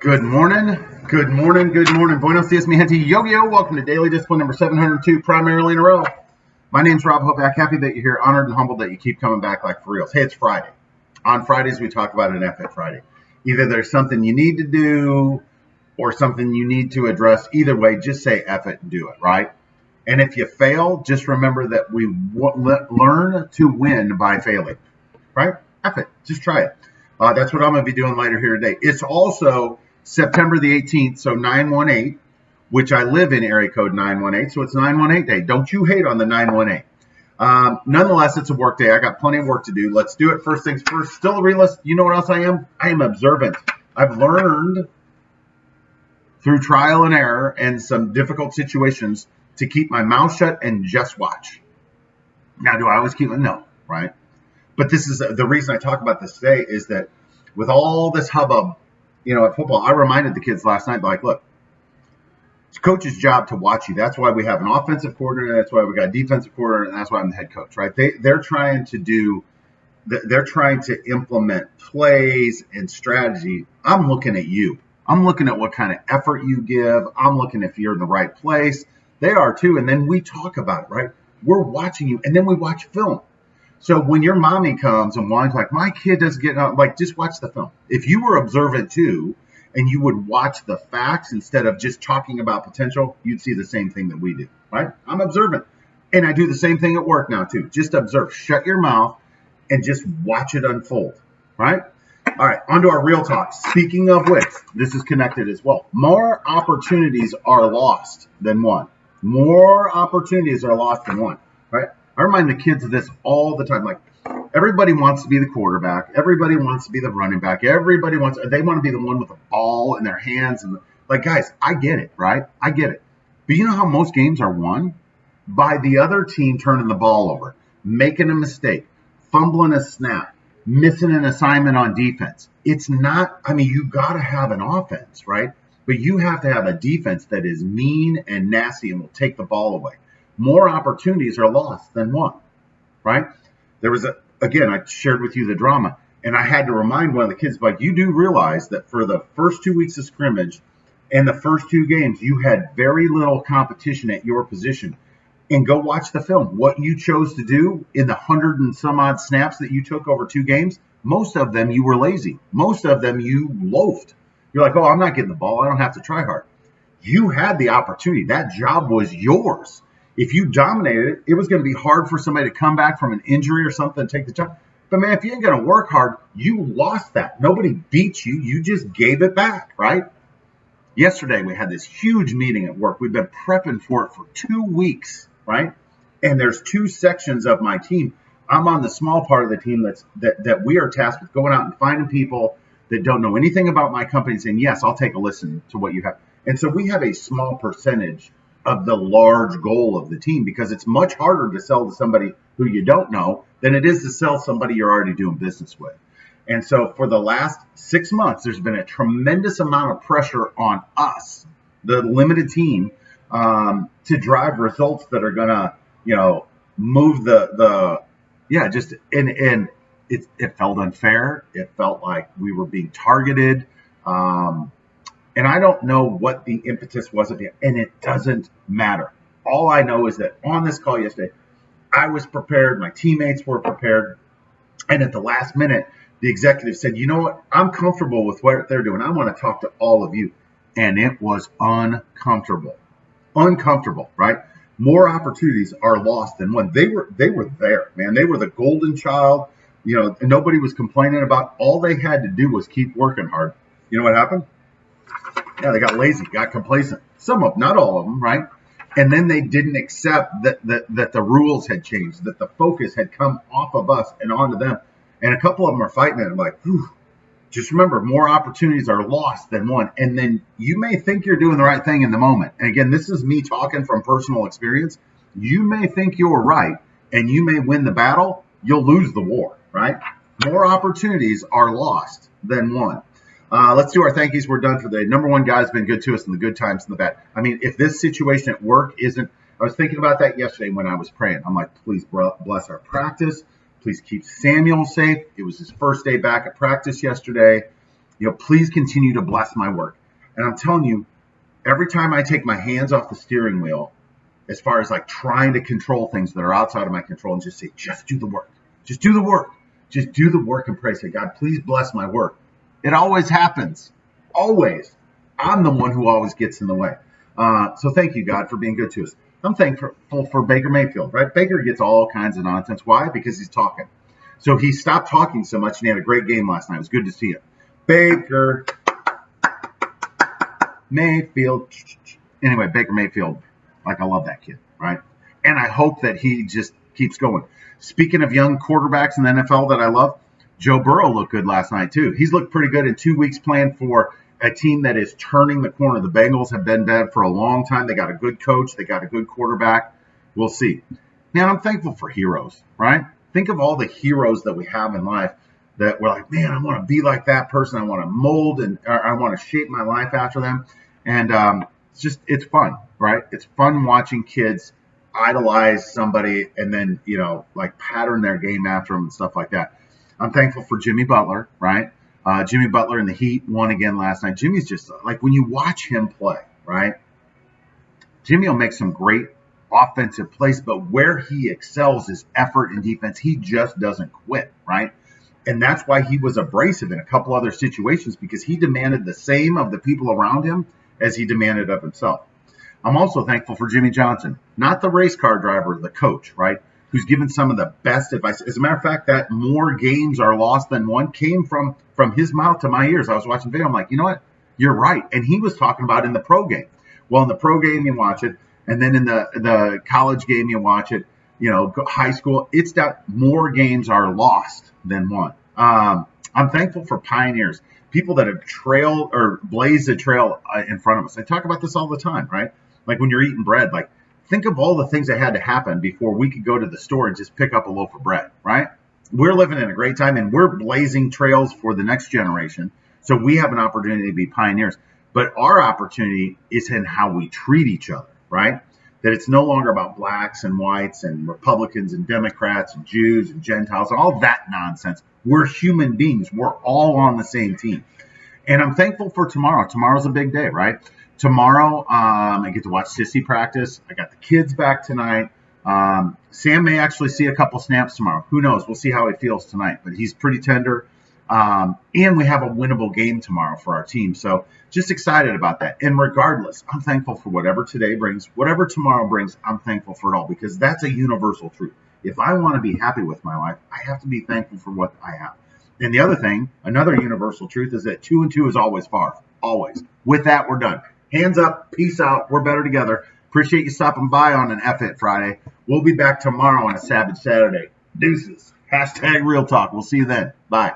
Good morning. Good morning. Good morning. Buenos dias, mi gente. Yo. Welcome to Daily Discipline number 702, primarily in a row. My name's Rob Hoback. Happy that you're here. Honored and humbled that you keep coming back like for reals. Hey, it's Friday. On Fridays, we talk about an F Friday. Either there's something you need to do or something you need to address. Either way, just say F it and do it, right? And if you fail, just remember that we learn to win by failing, right? F it. Just try it. That's what I'm going to be doing later here today. It's also September the 18th, so 918, which I live in area code 918, so it's 918 day. Don't you hate on the 918. Nonetheless, it's a work day. I got plenty of work to do. Let's do it. First things first. Still a realist. You know what else I am? I am observant. I've learned through trial and error and some difficult situations to keep my mouth shut and just watch. Now, do I always keep it? No, right? But this is the reason I talk about this today is that with all this hubbub, at football, I reminded the kids last night, like, look, it's coach's job to watch you. That's why we have an offensive coordinator. That's why we got a defensive coordinator, and that's why I'm the head coach, right? They're trying to implement plays and strategy. I'm looking at you. I'm looking at what kind of effort you give. I'm looking if you're in the right place. They are too, and then we talk about it, right? We're watching you, and then we watch film. So when your mommy comes and whines like, my kid doesn't get out, like, just watch the film. If you were observant too, and you would watch the facts instead of just talking about potential, you'd see the same thing that we do, right? I'm observant. And I do the same thing at work now too. Just observe, shut your mouth, and just watch it unfold, right? All right, on to our real talk. Speaking of which, this is connected as well. More opportunities are lost than won. More opportunities are lost than won, right? I remind the kids of this all the time. Like, everybody wants to be the quarterback. Everybody wants to be the running back. They want to be the one with the ball in their hands. And like, guys, I get it, right? I get it. But you know how most games are won? By the other team turning the ball over, making a mistake, fumbling a snap, missing an assignment on defense. It's not, you got to have an offense, right? But you have to have a defense that is mean and nasty and will take the ball away. More opportunities are lost than won, right? There was I shared with you the drama, and I had to remind one of the kids, like, you do realize that for the first 2 weeks of scrimmage and the first two games, you had very little competition at your position. And go watch the film. What you chose to do in the 100 and some odd snaps that you took over two games, most of them you were lazy. Most of them you loafed. You're like, oh, I'm not getting the ball. I don't have to try hard. You had the opportunity. That job was yours. If you dominated it, it was going to be hard for somebody to come back from an injury or something and take the job. But, man, if you ain't going to work hard, you lost that. Nobody beat you. You just gave it back, right? Yesterday, we had this huge meeting at work. We've been prepping for it for 2 weeks, right? And there's two sections of my team. I'm on the small part of the team that we are tasked with going out and finding people that don't know anything about my company and saying, yes, I'll take a listen to what you have. And so we have a small percentage of the large goal of the team because it's much harder to sell to somebody who you don't know than it is to sell somebody you're already doing business with. And so for the last 6 months, there's been a tremendous amount of pressure on us, the limited team, to drive results that are going to, move and it felt unfair. It felt like we were being targeted. And I don't know what the impetus was at the end, and it doesn't matter. All I know is that on this call yesterday, I was prepared. My teammates were prepared. And at the last minute, the executive said, you know what? I'm comfortable with what they're doing. I want to talk to all of you. And it was uncomfortable, right? More opportunities are lost than won. They were there, man. They were the golden child. Nobody was complaining about. All they had to do was keep working hard. You know what happened? Yeah, they got lazy, got complacent. Some of them, not all of them, right? And then they didn't accept that the rules had changed, that the focus had come off of us and onto them. And a couple of them are fighting it. I'm like, whew. Just remember, more opportunities are lost than won. And then you may think you're doing the right thing in the moment. And again, this is me talking from personal experience. You may think you're right, and you may win the battle. You'll lose the war, right? More opportunities are lost than won. Let's do our thank yous. We're done for the day. Number one, God's been good to us in the good times and the bad. If this situation at work isn't, I was thinking about that yesterday when I was praying. I'm like, please bless our practice. Please keep Samuel safe. It was his first day back at practice yesterday. Please continue to bless my work. And I'm telling you, every time I take my hands off the steering wheel, as far as like trying to control things that are outside of my control, and just say, just do the work. Just do the work. Just do the work and pray. Say, God, please bless my work. It always happens. Always. I'm the one who always gets in the way. So thank you, God, for being good to us. I'm thankful for Baker Mayfield, right? Baker gets all kinds of nonsense. Why? Because he's talking. So he stopped talking so much, and he had a great game last night. It was good to see him. Baker Mayfield. Anyway, Baker Mayfield, like, I love that kid, right? And I hope that he just keeps going. Speaking of young quarterbacks in the NFL that I love, Joe Burrow looked good last night, too. He's looked pretty good in 2 weeks playing for a team that is turning the corner. The Bengals have been bad for a long time. They got a good coach. They got a good quarterback. We'll see. Man, I'm thankful for heroes, right? Think of all the heroes that we have in life that we're like, man, I want to be like that person. I want to mold and I want to shape my life after them. And it's fun, right? It's fun watching kids idolize somebody and then, like pattern their game after them and stuff like that. I'm thankful for Jimmy Butler, right? Jimmy Butler and the Heat won again last night. Jimmy's just like, when you watch him play, right? Jimmy will make some great offensive plays, but where he excels is effort and defense. He just doesn't quit, right? And that's why he was abrasive in a couple other situations, because he demanded the same of the people around him as he demanded of himself. I'm also thankful for Jimmy Johnson, not the race car driver, the coach, right? Who's given some of the best advice. As a matter of fact, that more games are lost than won came from his mouth to my ears. I was watching video. I'm like, you know what? You're right. And he was talking about in the pro game. Well, in the pro game, you watch it. And then in the college game, you watch it. High school, it's that more games are lost than won. I'm thankful for pioneers, people that have trailed or blazed a trail in front of us. I talk about this all the time, right? Like when you're eating bread, like think of all the things that had to happen before we could go to the store and just pick up a loaf of bread, right? We're living in a great time and we're blazing trails for the next generation. So we have an opportunity to be pioneers. But our opportunity is in how we treat each other, right? That it's no longer about blacks and whites and Republicans and Democrats and Jews and Gentiles and all that nonsense. We're human beings. We're all on the same team. And I'm thankful for tomorrow. Tomorrow's a big day, right? Tomorrow, I get to watch Sissy practice. I got the kids back tonight. Sam may actually see a couple snaps tomorrow. Who knows? We'll see how he feels tonight. But he's pretty tender. And we have a winnable game tomorrow for our team. So just excited about that. And regardless, I'm thankful for whatever today brings, whatever tomorrow brings, I'm thankful for it all, because that's a universal truth. If I want to be happy with my life, I have to be thankful for what I have. And the other thing, another universal truth, is that 2 and 2 is always far. Always. With that, we're done. Hands up. Peace out. We're better together. Appreciate you stopping by on an F-It Friday. We'll be back tomorrow on a Savage Saturday. Deuces. #Real Talk. We'll see you then. Bye.